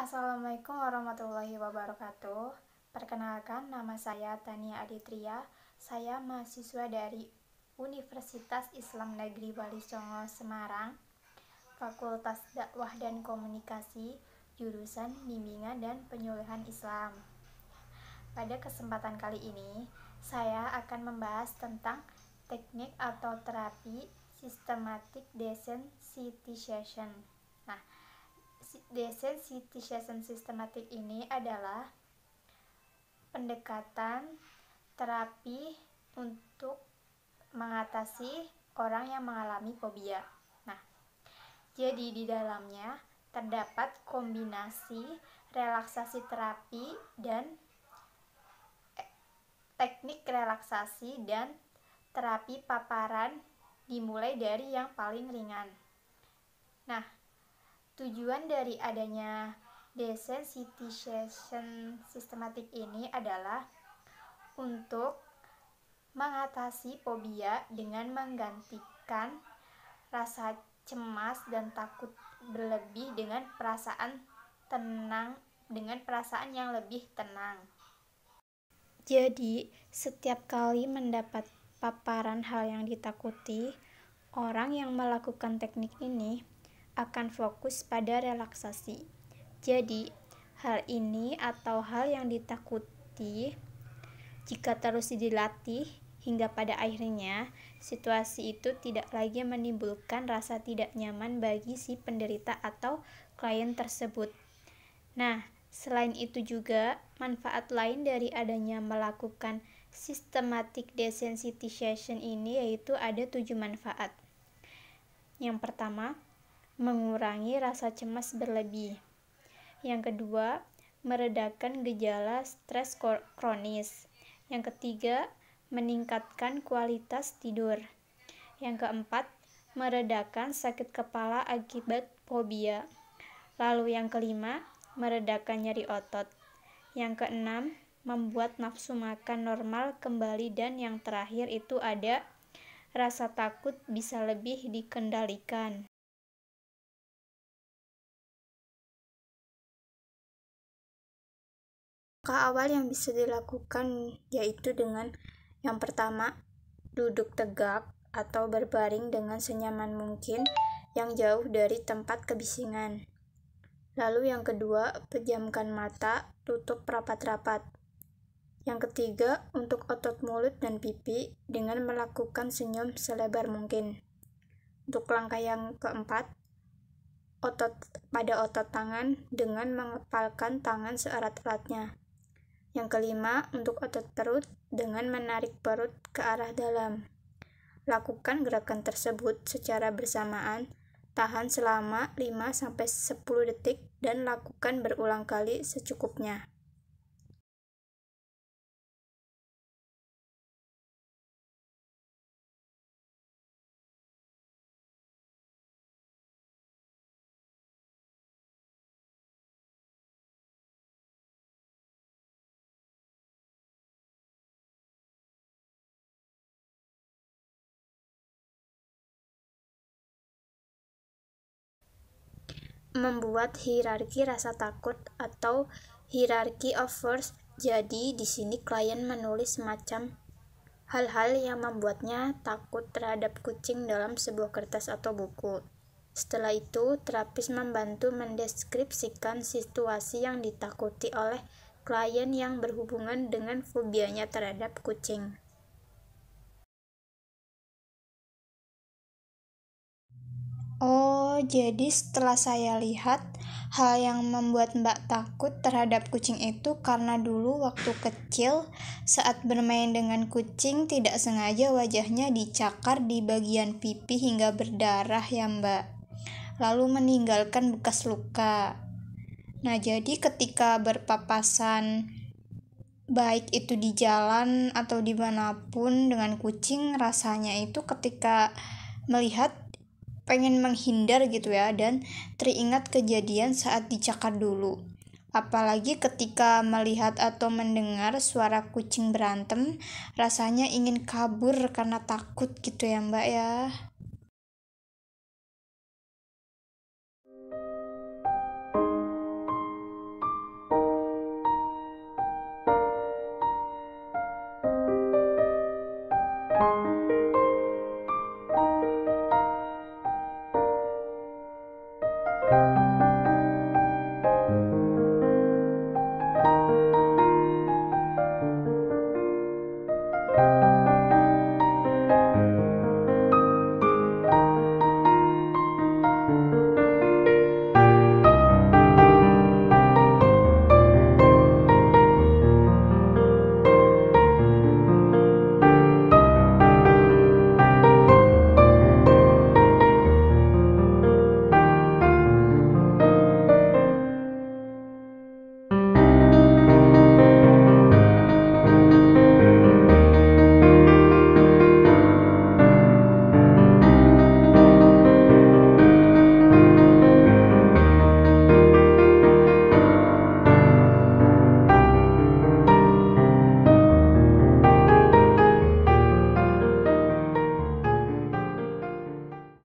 Assalamualaikum warahmatullahi wabarakatuh. Perkenalkan, nama saya Tania Aditria. Saya mahasiswa dari Universitas Islam Negeri Wali Songo, Semarang, Fakultas Dakwah dan Komunikasi, jurusan Bimbingan dan Penyuluhan Islam. Pada kesempatan kali ini, saya akan membahas tentang teknik atau terapi systematic desensitization. Nah, desensitization systematic ini adalah pendekatan terapi untuk mengatasi orang yang mengalami fobia. Nah, jadi di dalamnya terdapat kombinasi relaksasi terapi dan teknik relaksasi dan terapi paparan dimulai dari yang paling ringan. Nah, tujuan dari adanya desensitization systematic ini adalah untuk mengatasi fobia dengan menggantikan rasa cemas dan takut berlebih dengan perasaan tenang, dengan perasaan yang lebih tenang. Jadi, setiap kali mendapat paparan hal yang ditakuti, orang yang melakukan teknik ini akan fokus pada relaksasi. Jadi, hal ini atau hal yang ditakuti, jika terus dilatih hingga pada akhirnya situasi itu tidak lagi menimbulkan rasa tidak nyaman bagi si penderita atau klien tersebut. Nah, selain itu juga manfaat lain dari adanya melakukan systematic desensitization ini yaitu ada 7 manfaat. Yang pertama, mengurangi rasa cemas berlebih. Yang kedua, meredakan gejala stres kronis. Yang ketiga, meningkatkan kualitas tidur. Yang keempat, meredakan sakit kepala akibat fobia. Lalu yang kelima, meredakan nyeri otot. Yang keenam, membuat nafsu makan normal kembali. Dan yang terakhir itu ada rasa takut bisa lebih dikendalikan. Langkah awal yang bisa dilakukan yaitu dengan yang pertama, duduk tegak atau berbaring dengan senyaman mungkin yang jauh dari tempat kebisingan. Lalu yang kedua, pejamkan mata, tutup rapat-rapat. Yang ketiga, untuk otot mulut dan pipi dengan melakukan senyum selebar mungkin. Untuk langkah yang keempat, pada otot tangan dengan mengepalkan tangan seerat-eratnya. Yang kelima, untuk otot perut dengan menarik perut ke arah dalam. Lakukan gerakan tersebut secara bersamaan, tahan selama 5-10 detik dan lakukan berulang kali secukupnya. Membuat hierarki rasa takut atau hierarchy of fears. Jadi di sini klien menulis semacam hal-hal yang membuatnya takut terhadap kucing dalam sebuah kertas atau buku. Setelah itu, terapis membantu mendeskripsikan situasi yang ditakuti oleh klien yang berhubungan dengan fobianya terhadap kucing. Oh, jadi setelah saya lihat, hal yang membuat Mbak takut terhadap kucing itu karena dulu waktu kecil saat bermain dengan kucing tidak sengaja wajahnya dicakar di bagian pipi hingga berdarah ya Mbak, lalu meninggalkan bekas luka. Nah, jadi ketika berpapasan baik itu di jalan atau dimanapun dengan kucing, rasanya itu ketika melihat pengen menghindar gitu ya, dan teringat kejadian saat dicakar dulu. Apalagi ketika melihat atau mendengar suara kucing berantem, rasanya ingin kabur karena takut gitu ya Mbak ya.